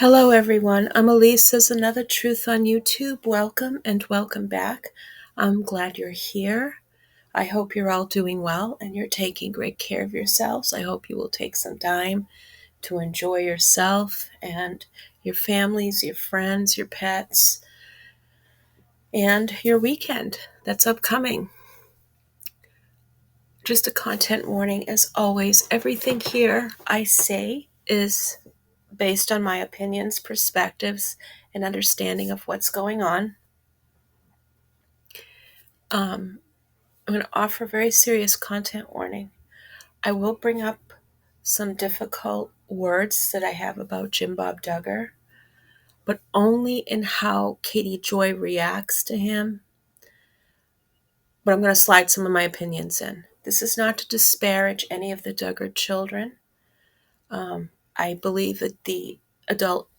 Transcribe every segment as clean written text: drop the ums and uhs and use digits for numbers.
Hello, everyone. I'm Elyse. There's Another Truth on YouTube. Welcome and welcome back. I'm glad you're here. I hope you're all doing well and you're taking great care of yourselves. I hope you will take some time to enjoy yourself and your families, your friends, your pets, and your weekend that's upcoming. Just a content warning, as always. Everything here I say is based on my opinions, perspectives, and understanding of what's going on. I'm going to offer a very serious content warning. I will bring up some difficult words that I have about Jim Bob Duggar, but only in how Katie Joy reacts to him. But I'm going to slide some of my opinions in. This is not to disparage any of the Duggar children. I believe that the adult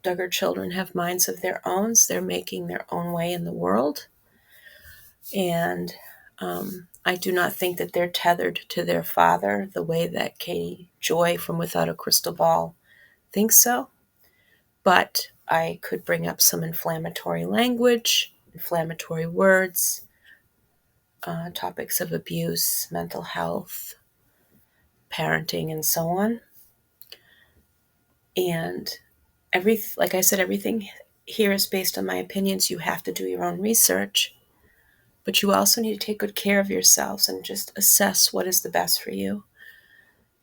Duggar children have minds of their own. They're making their own way in the world. And I do not think that they're tethered to their father the way that Katie Joy from Without a Crystal Ball thinks so. But I could bring up some inflammatory language, inflammatory words, topics of abuse, mental health, parenting, and so on. And like I said, everything here is based on my opinions. You have to do your own research. But you also need to take good care of yourselves and just assess what is the best for you.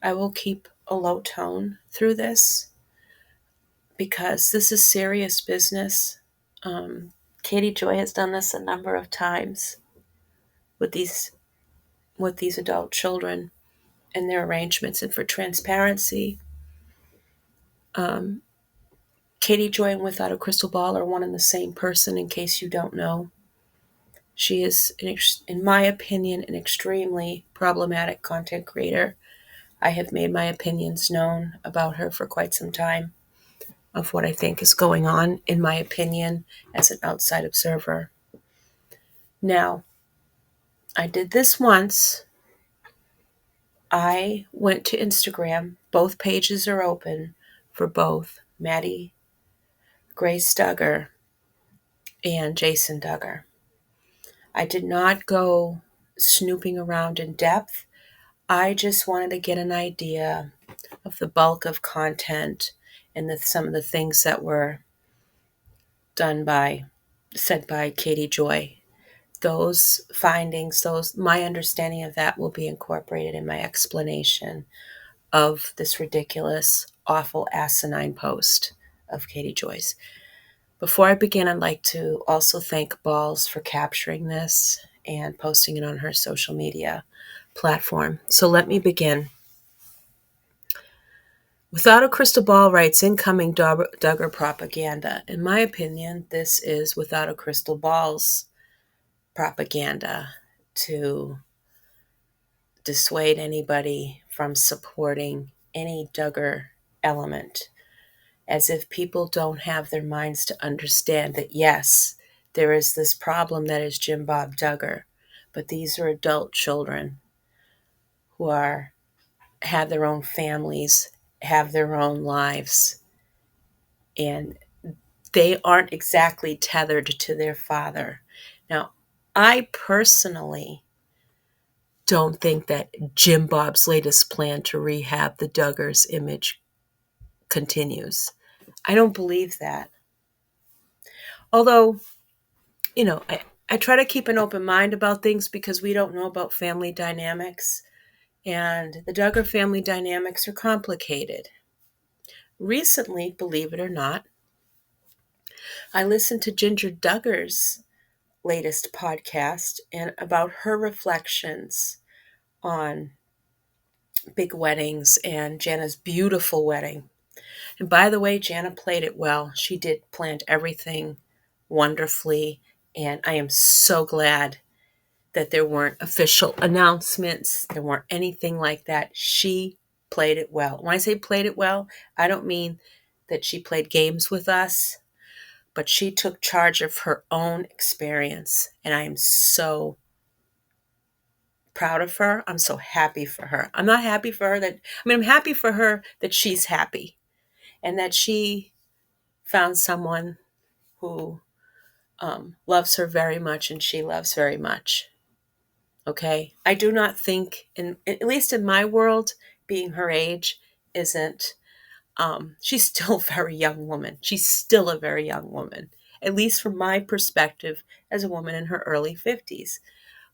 I will keep a low tone through this because this is serious business. Katie Joy has done this a number of times with these adult children and their arrangements. And for transparency, Katie Joy and Without a Crystal Ball are one and the same person, in case you don't know. She is, in my opinion, an extremely problematic content creator. I have made my opinions known about her for quite some time of what I think is going on, in my opinion, as an outside observer. Now, I did this once. I went to Instagram. Both pages are open for both Maddie Grace Duggar and Jason Duggar. I did not go snooping around in depth. I just wanted to get an idea of the bulk of content and some of the things that were said by Katie Joy. Those findings, my understanding of that will be incorporated in my explanation of this ridiculous, awful, asinine post of Katie Joy's. Before I begin, I'd like to also thank Ballz for capturing this and posting it on her social media platform. So let me begin. Without a Crystal Ball writes incoming Duggar propaganda. In my opinion, this is Without a Crystal Ball's propaganda to dissuade anybody from supporting any Duggar element, as if people don't have their minds to understand that, yes, there is this problem that is Jim Bob Duggar, but these are adult children who have their own families, have their own lives, and they aren't exactly tethered to their father. Now, I personally don't think that Jim Bob's latest plan to rehab the Duggars image continues. I don't believe that. Although, I try to keep an open mind about things because we don't know about family dynamics. And the Duggar family dynamics are complicated. Recently, believe it or not, I listened to Ginger Duggar's latest podcast and about her reflections on big weddings and Jana's beautiful wedding. And by the way, Jana played it well. She did planned everything wonderfully, and I am so glad that there weren't official announcements. There weren't anything like that. She played it well. When I say played it well, I don't mean that she played games with us, but she took charge of her own experience, and I am so proud of her. I'm so happy for her. I'm not happy for her I'm happy for her that she's happy and that she found someone who loves her very much and she loves very much. Okay. I do not think, at least in my world, being her age isn't, she's still a very young woman. She's still a very young woman, at least from my perspective as a woman in her early 50s.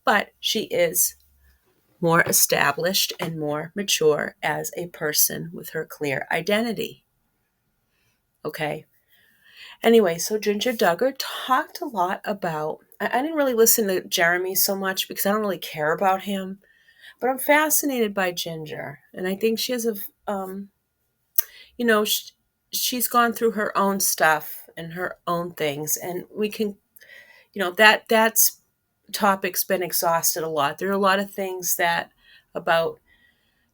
But she is more established and more mature as a person with her clear identity. Okay. Anyway, so Ginger Duggar talked a lot about. I didn't really listen to Jeremy so much because I don't really care about him, but I'm fascinated by Ginger, and I think she has you know, she's gone through her own stuff and her own things, and we can, that's topic's been exhausted a lot. There are a lot of things that about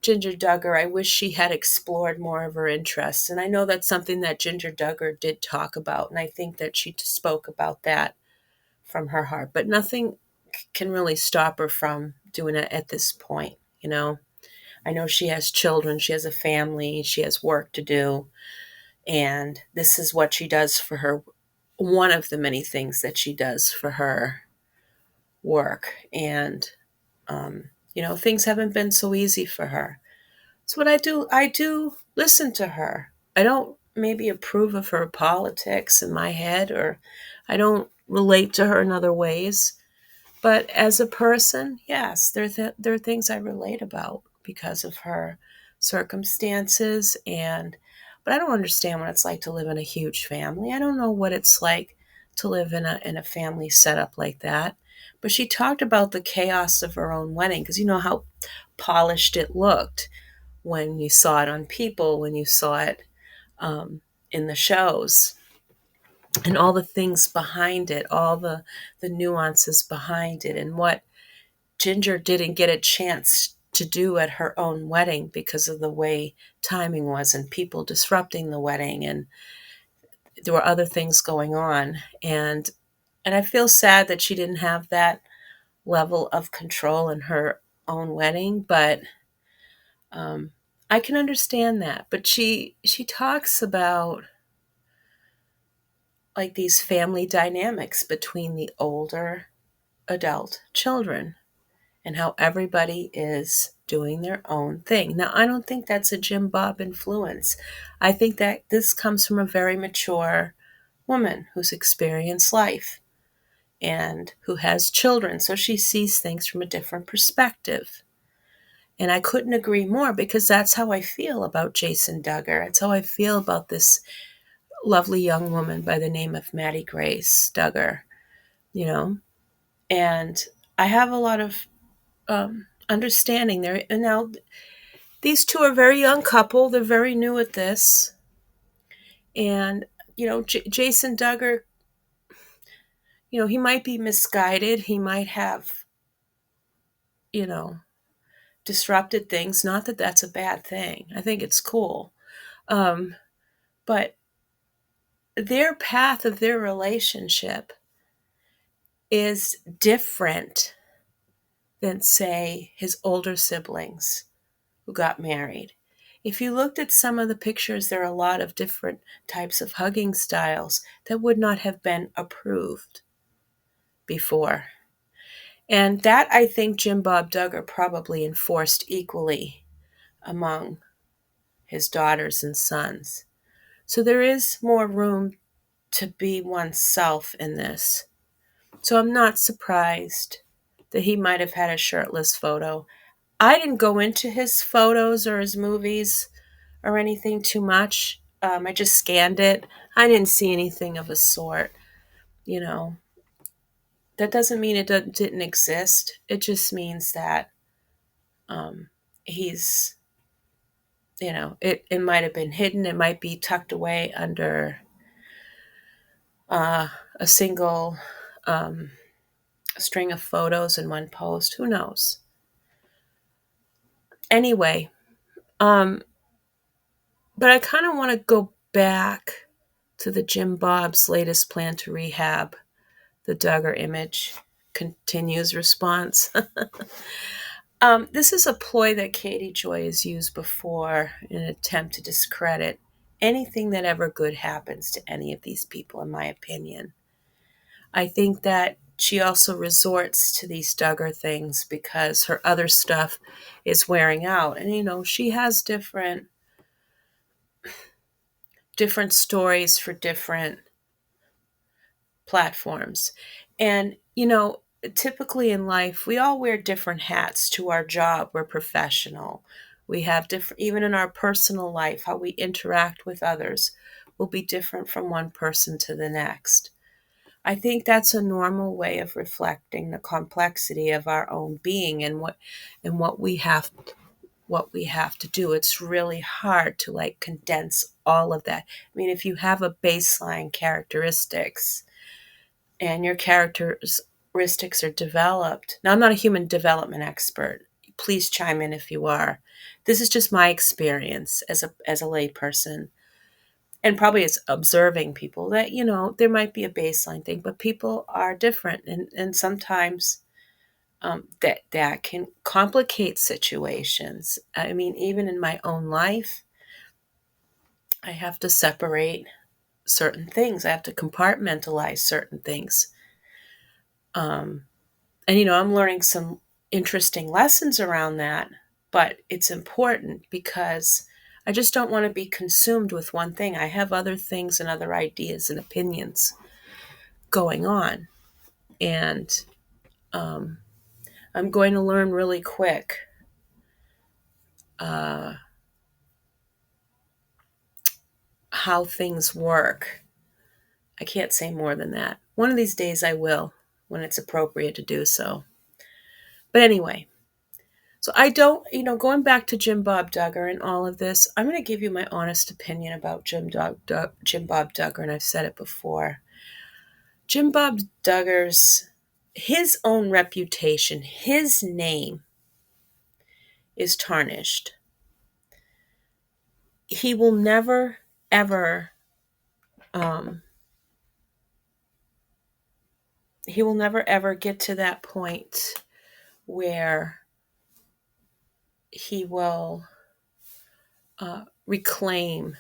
Ginger Duggar I wish she had explored more of her interests, and I know that's something that Ginger Duggar did talk about, and I think that she spoke about that from her heart, but nothing can really stop her from doing it at this point. I know she has children, she has a family, she has work to do, and this is what she does for her, one of the many things that she does for her work. And things haven't been so easy for her. So what I do listen to her. I don't maybe approve of her politics in my head, or I don't relate to her in other ways. But as a person, yes, there are things I relate about because of her circumstances. But I don't understand what it's like to live in a huge family. I don't know what it's like to live in a family setup like that. But she talked about the chaos of her own wedding, because you know how polished it looked when you saw it on People, when you saw it in the shows, and all the things behind it, all the nuances behind it, and what Ginger didn't get a chance to do at her own wedding because of the way timing was and people disrupting the wedding, and there were other things going on. And I feel sad that she didn't have that level of control in her own wedding, but I can understand that. But she talks about like these family dynamics between the older adult children and how everybody is doing their own thing. Now, I don't think that's a Jim Bob influence. I think that this comes from a very mature woman who's experienced life and who has children, so she sees things from a different perspective. And I couldn't agree more, because that's how I feel about Jason Duggar. It's how I feel about this lovely young woman by the name of Maddie Grace Duggar, you know? And I have a lot of understanding there. And now these two are a very young couple. They're very new at this. And, Jason Duggar, he might be misguided. He might have, you know, disrupted things. Not that that's a bad thing. I think it's cool. But their path of their relationship is different than, say, his older siblings who got married. If you looked at some of the pictures, there are a lot of different types of hugging styles that would not have been approved before. And that, I think, Jim Bob Duggar probably enforced equally among his daughters and sons. So there is more room to be oneself in this. So I'm not surprised that he might have had a shirtless photo. I didn't go into his photos or his movies or anything too much. I just scanned it. I didn't see anything of a sort. That doesn't mean it didn't exist. It just means that he's, it might have been hidden. It might be tucked away under a single string of photos in one post. Who knows? Anyway, but I kind of want to go back to the Jim Bob's latest plan to rehab the Duggar image. Continues response. This is a ploy that Katie Joy has used before in an attempt to discredit anything that ever good happens to any of these people, in my opinion. I think that she also resorts to these Duggar things because her other stuff is wearing out. And, she has different stories for different platforms. And, typically in life, we all wear different hats to our job. We're professional. We have different, even in our personal life, how we interact with others will be different from one person to the next. I think that's a normal way of reflecting the complexity of our own being and what we have to do. It's really hard to condense all of that. I mean, if you have a baseline characteristics and your characteristics are developed. Now, I'm not a human development expert. Please chime in if you are. This is just my experience as a lay person, and probably it's observing people that there might be a baseline thing, but people are different, and sometimes that can complicate situations. I mean, even in my own life, I have to separate certain things. I have to compartmentalize certain things. And I'm learning some interesting lessons around that, but it's important because I just don't want to be consumed with one thing. I have other things and other ideas and opinions going on. And um, I'm going to learn really quick uh, how things work. I can't say more than that. One of these days I will, when it's appropriate to do so. But anyway, so I don't, going back to Jim Bob Duggar and all of this, I'm going to give you my honest opinion about Jim Bob Duggar, and I've said it before. Jim Bob Duggar's, his own reputation, his name is tarnished. He will never, ever, he will never, ever get to that point where he will reclaim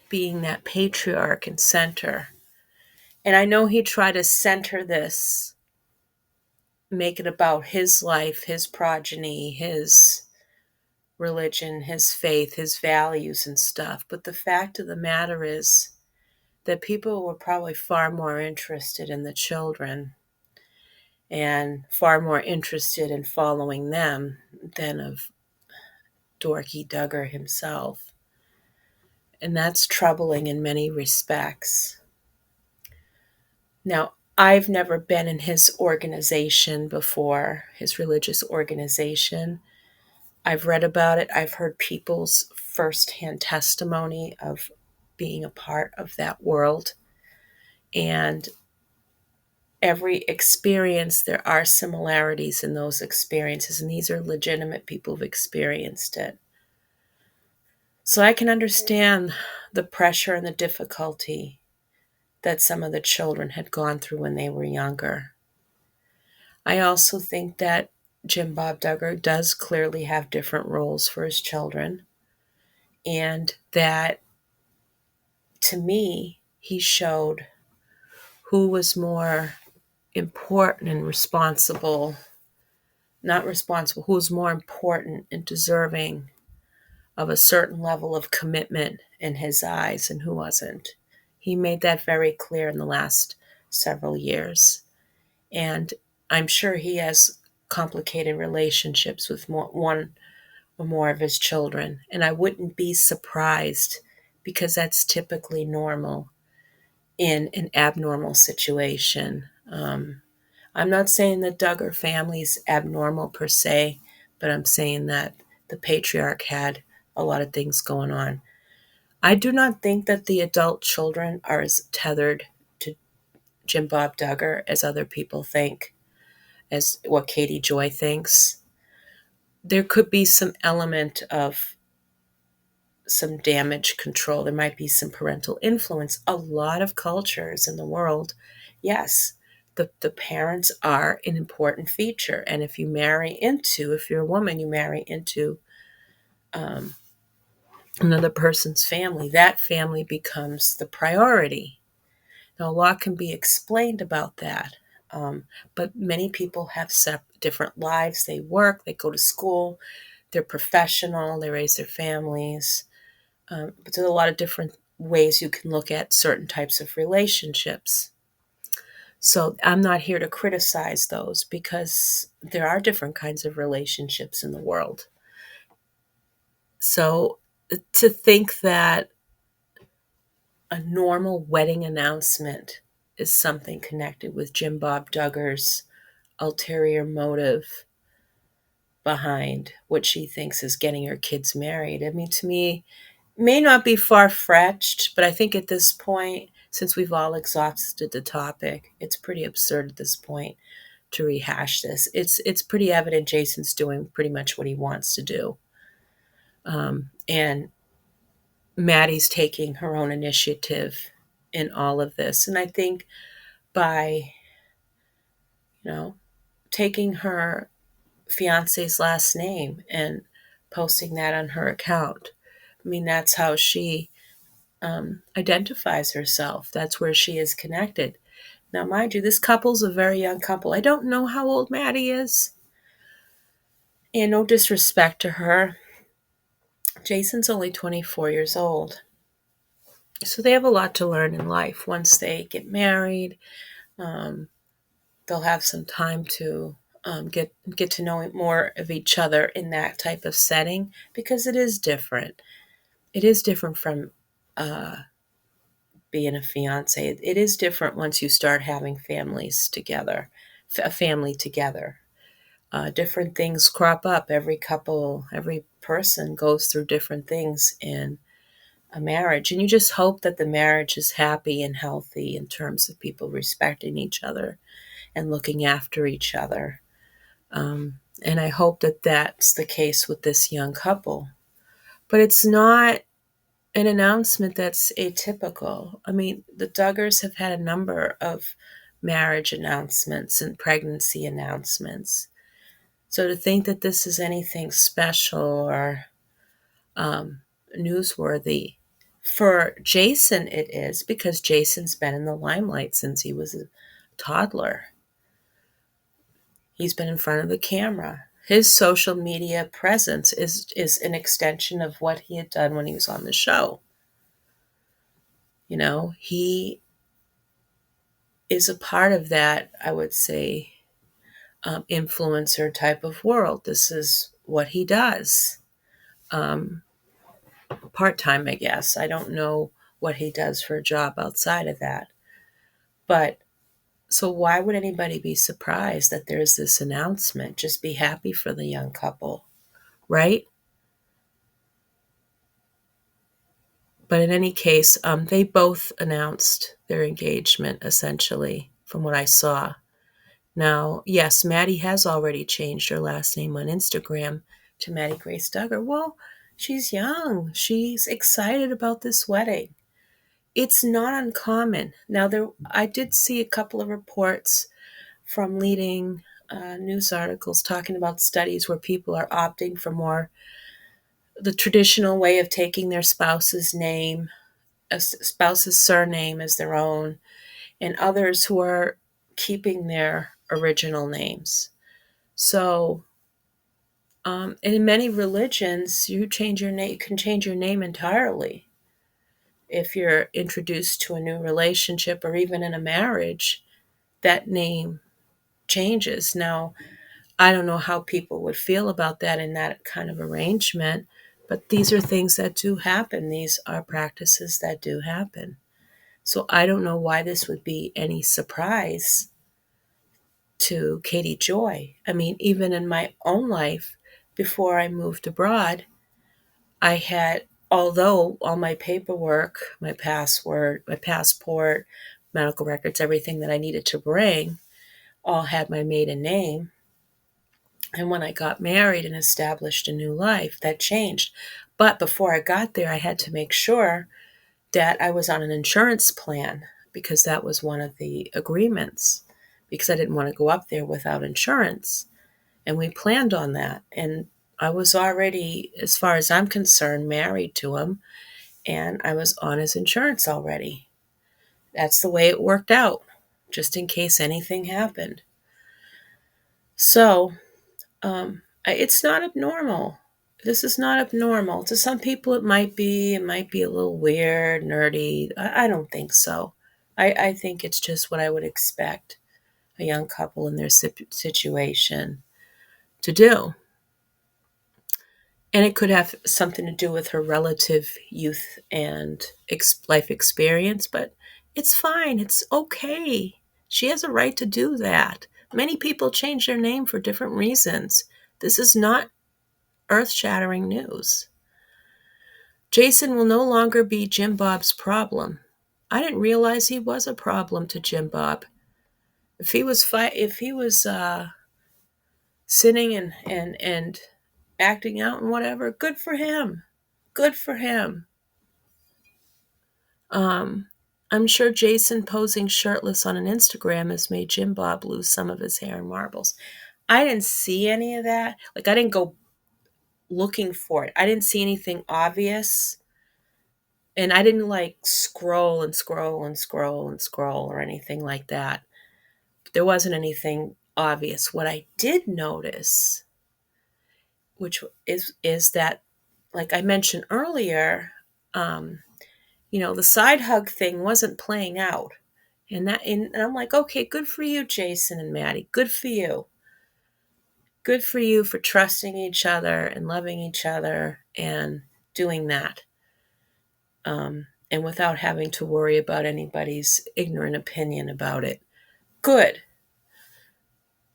being that patriarch and center. And I know he tried to center this, make it about his life, his progeny, his religion, his faith, his values and stuff. But the fact of the matter is that people were probably far more interested in the children and far more interested in following them than of Dorky Duggar himself. And that's troubling in many respects. Now, I've never been in his organization before, his religious organization. I've read about it. I've heard people's firsthand testimony of being a part of that world. And every experience, there are similarities in those experiences, and these are legitimate people who've experienced it. So I can understand the pressure and the difficulty that some of the children had gone through when they were younger. I also think that Jim Bob Duggar does clearly have different roles for his children, and that, to me, he showed who was more important and responsible, not responsible, who was more important and deserving of a certain level of commitment in his eyes and who wasn't. He made that very clear in the last several years. And I'm sure he has complicated relationships with one or more of his children. And I wouldn't be surprised, because that's typically normal in an abnormal situation. I'm not saying the Duggar family's abnormal per se, but I'm saying that the patriarch had a lot of things going on. I do not think that the adult children are as tethered to Jim Bob Duggar as other people think, as what Katie Joy thinks. There could be some element of some damage control. There might be some parental influence. A lot of cultures in the world, yes, the parents are an important feature. And if you're a woman, you marry into another person's family, that family becomes the priority. Now, a lot can be explained about that, but many people have different lives. They work, they go to school, they're professional, they raise their families. But there's a lot of different ways you can look at certain types of relationships. So I'm not here to criticize those because there are different kinds of relationships in the world. So to think that a normal wedding announcement is something connected with Jim Bob Duggar's ulterior motive behind what she thinks is getting her kids married. I mean, to me, may not be far-fetched, but I think at this point, since we've all exhausted the topic, it's pretty absurd at this point to rehash this. It's pretty evident Jason's doing pretty much what he wants to do. And Maddie's taking her own initiative in all of this. And I think by, taking her fiance's last name and posting that on her account, I mean, that's how she identifies herself. That's where she is connected. Now, mind you, this couple's a very young couple. I don't know how old Maddie is. And no disrespect to her, Jason's only 24 years old. So they have a lot to learn in life. Once they get married, they'll have some time to get to know more of each other in that type of setting, because it is different. It is different from being a fiance. It is different once you start having families together, a family together. Different things crop up. Every couple, every person goes through different things in a marriage. And you just hope that the marriage is happy and healthy in terms of people respecting each other and looking after each other. And I hope that that's the case with this young couple. But it's not an announcement that's atypical. I mean, the Duggars have had a number of marriage announcements and pregnancy announcements. So to think that this is anything special or newsworthy, for Jason it is, because Jason's been in the limelight since he was a toddler. He's been in front of the camera. His social media presence is an extension of what he had done when he was on the show. He is a part of that, I would say, influencer type of world. This is what he does. Part-time, I guess. I don't know what he does for a job outside of that. But so why would anybody be surprised that there's this announcement? Just be happy for the young couple, right? But in any case, they both announced their engagement, essentially, from what I saw. Now, yes, Maddie has already changed her last name on Instagram to Maddie Grace Duggar. Well, she's young. She's excited about this wedding. It's not uncommon. Now, I did see a couple of reports from leading news articles talking about studies where people are opting for more the traditional way of taking their spouse's name, a spouse's surname as their own, and others who are keeping their original names. So, and in many religions, you can change your name entirely. If you're introduced to a new relationship or even in a marriage, that name changes. Now, I don't know how people would feel about that in that kind of arrangement, but these are things that do happen. These are practices that do happen. So I don't know why this would be any surprise to Katie Joy. I mean, even in my own life, before I moved abroad, I had, although all my paperwork, my passport, medical records, everything that I needed to bring, all had my maiden name. And when I got married and established a new life, that changed. But before I got there, I had to make sure that I was on an insurance plan, because that was one of the agreements, because I didn't want to go up there without insurance. And we planned on that. And I was already, as far as I'm concerned, married to him, and I was on his insurance already. That's the way it worked out, just in case anything happened. So, it's not abnormal. This is not abnormal. To some people, it might be. It might be a little weird, nerdy. I don't think so. I think it's just what I would expect a young couple in their situation to do. And it could have something to do with her relative youth and life experience, but it's fine. It's okay. She has a right to do that. Many people change their name for different reasons. This is not earth shattering news. Jason will no longer be Jim Bob's problem. I didn't realize he was a problem to Jim Bob. If he was sinning and acting out and whatever, good for him. Good for him. I'm sure Jason posing shirtless on an Instagram has made Jim Bob lose some of his hair and marbles. I didn't see any of that. Like, I didn't go looking for it. I didn't see anything obvious. And I didn't like scroll and scroll and scroll and scroll or anything like that. There wasn't anything obvious. What I did notice, which is that, like I mentioned earlier, the side hug thing wasn't playing out. And I'm like, okay, good for you, Jason and Maddie. Good for you. Good for you for trusting each other and loving each other and doing that. And without having to worry about anybody's ignorant opinion about it. Good.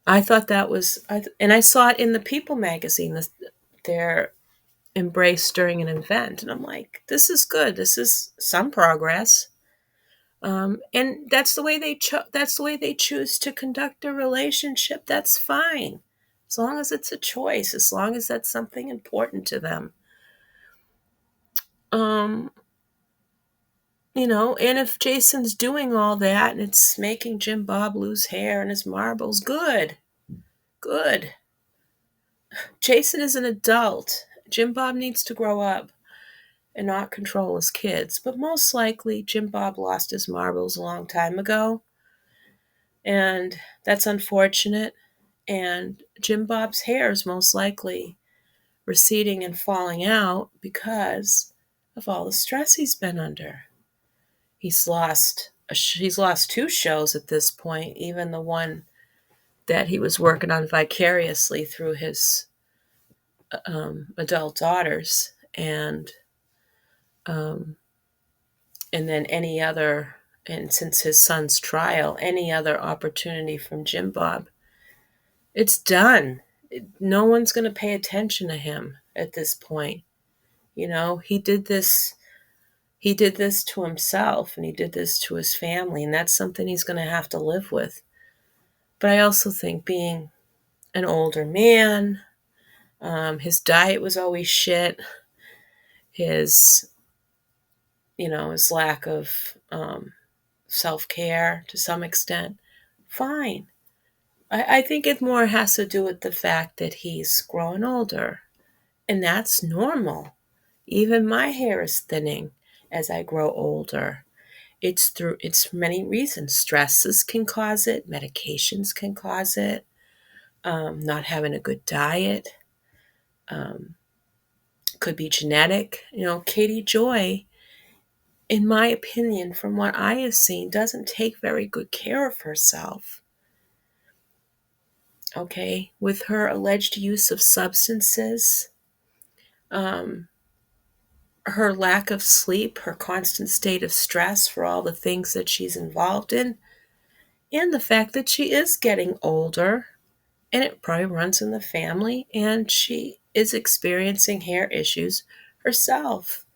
I thought that was, and I saw it in the People magazine, their embrace during an event. And I'm like, this is good. This is some progress. And that's the way they choose to conduct their relationship. That's fine, as long as it's a choice, as long as that's something important to them. And if Jason's doing all that and it's making Jim Bob lose hair and his marbles, good. Jason is an adult. Jim Bob needs to grow up and not control his kids. But most likely, Jim Bob lost his marbles a long time ago. And that's unfortunate. And Jim Bob's hair is most likely receding and falling out because of all the stress he's been under. He's lost 2 shows at this point, even the one that he was working on vicariously through his adult daughters, and then any other, and since his son's trial, any other opportunity from Jim Bob. It's done. No one's going to pay attention to him at this point. He did this to himself, and he did this to his family, and that's something he's going to have to live with. But I also think, being an older man, his diet was always shit. His lack of self-care to some extent. Fine. I think it more has to do with the fact that he's growing older, and that's normal. Even my hair is thinning as I grow older. It's many reasons. Stresses can cause it. Medications can cause it. Not having a good diet. Could be genetic. Katie Joy, in my opinion, from what I have seen, doesn't take very good care of herself. Okay, with her alleged use of substances, her lack of sleep, her constant state of stress for all the things that she's involved in, and the fact that she is getting older, and it probably runs in the family, and she is experiencing hair issues herself.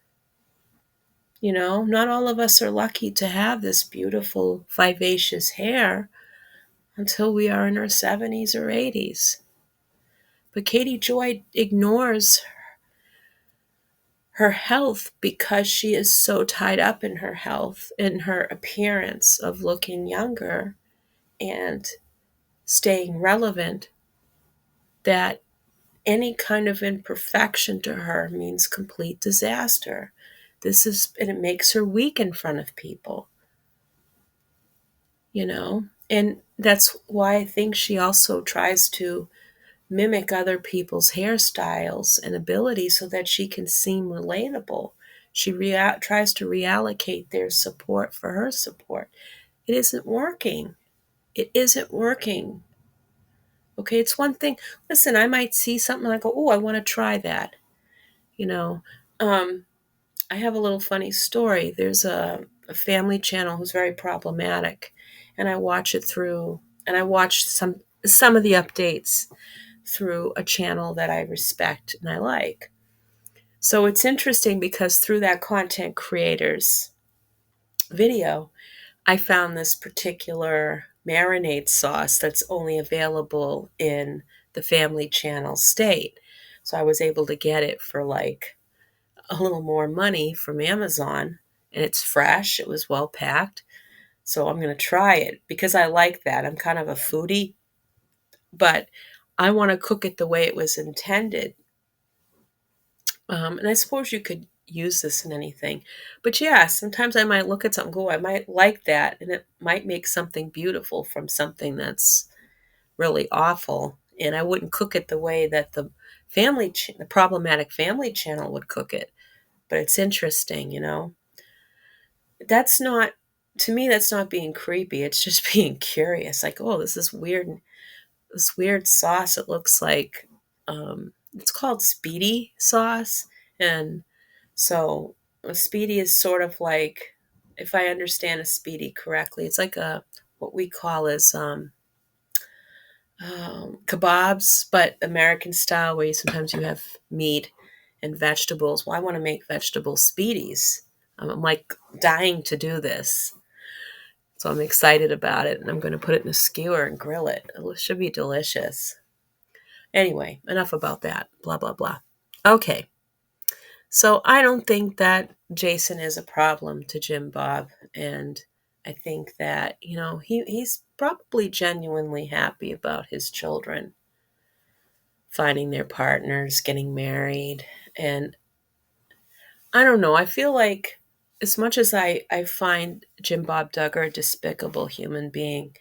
Not all of us are lucky to have this beautiful, vivacious hair until we are in our 70s or 80s. But Katie Joy ignores her health because she is so tied up in her health, in her appearance of looking younger and staying relevant, that any kind of imperfection to her means complete disaster. And it makes her weak in front of people, you know? And that's why I think she also tries to mimic other people's hairstyles and abilities so that she can seem relatable. She tries to reallocate their support for her support. It isn't working. It isn't working. Okay, it's one thing. Listen, I might see something and I go, oh, I want to try that. You know, um, I have a little funny story. There's a family channel who's very problematic, and I watch it through, and I watch some of the updates through a channel that I respect and I like. So it's interesting because through that content creator's video, I found this particular marinade sauce that's only available in the family channel state. So I was able to get it for like a little more money from Amazon, and it's fresh. It was well packed. So I'm going to try it because I like that. I'm kind of a foodie, but I want to cook it the way it was intended. And I suppose you could use this in anything. But yeah, sometimes I might look at something, go, I might like that, and it might make something beautiful from something that's really awful. And I wouldn't cook it the way that the problematic family channel would cook it. But it's interesting, you know. That's not, to me, that's not being creepy. It's just being curious. Like, oh, this is weird. This weird sauce. It looks like it's called speedy sauce, and so a speedy is sort of like, if I understand a speedy correctly, it's like a what we call as kebabs, but American style, where sometimes you have meat and vegetables. Well, I want to make vegetable speedies. I'm like dying to do this. So I'm excited about it, and I'm going to put it in a skewer and grill it. It should be delicious. Anyway, enough about that. Blah, blah, blah. Okay. So I don't think that Jason is a problem to Jim Bob. And I think that, he's probably genuinely happy about his children finding their partners, getting married. And I don't know. I feel like as much as I find Jim Bob Duggar a despicable human being,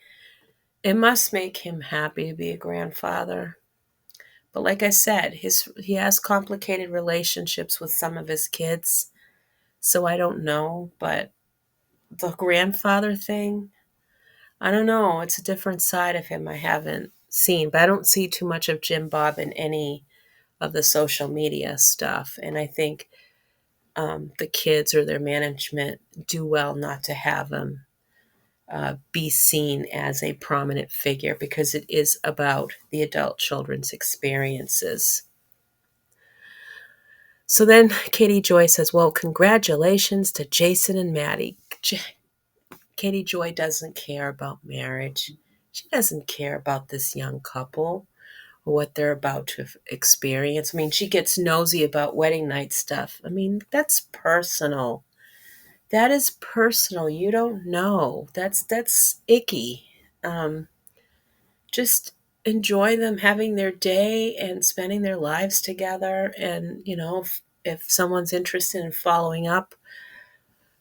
it must make him happy to be a grandfather. But like I said, he has complicated relationships with some of his kids. So I don't know, but the grandfather thing, I don't know. It's a different side of him I haven't seen, but I don't see too much of Jim Bob in any of the social media stuff. And I think the kids or their management do well not to have him be seen as a prominent figure because it is about the adult children's experiences. So then Katie Joy says, well, congratulations to Jason and Maddie. Katie Joy doesn't care about marriage. She doesn't care about this young couple or what they're about to experience. I mean, she gets nosy about wedding night stuff. I mean, that's personal. That is personal. You don't know. That's icky. Um, just enjoy them having their day and spending their lives together. And, if someone's interested in following up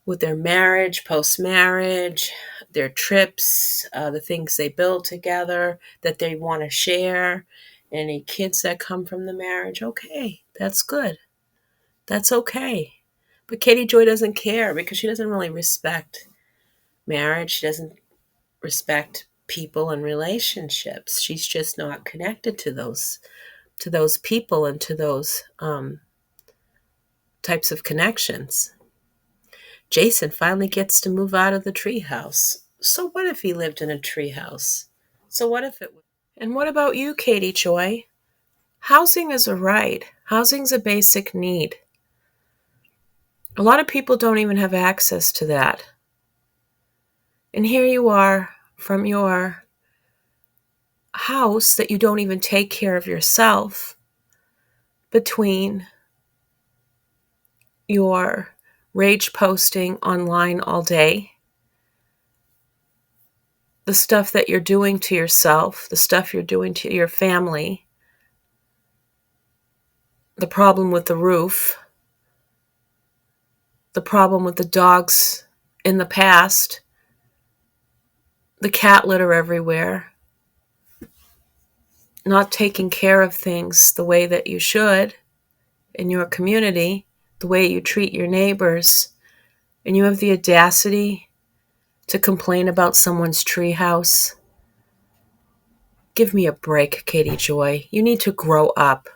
with their marriage, post-marriage, their trips, the things they build together that they want to share, any kids that come from the marriage, okay, that's good. That's okay. But Katie Joy doesn't care because she doesn't really respect marriage. She doesn't respect people and relationships. She's just not connected to those people and to those types of connections. Jason finally gets to move out of the treehouse. So what if he lived in a treehouse? So what if it was? And what about you, Katie Joy? Housing is a right. Housing's a basic need. A lot of people don't even have access to that. And here you are from your house that you don't even take care of yourself, between your rage posting online all day, the stuff that you're doing to yourself, the stuff you're doing to your family, the problem with the roof, the problem with the dogs in the past, the cat litter everywhere, not taking care of things the way that you should in your community, the way you treat your neighbors, and you have the audacity to complain about someone's treehouse. Give me a break, Katie Joy. You need to grow up.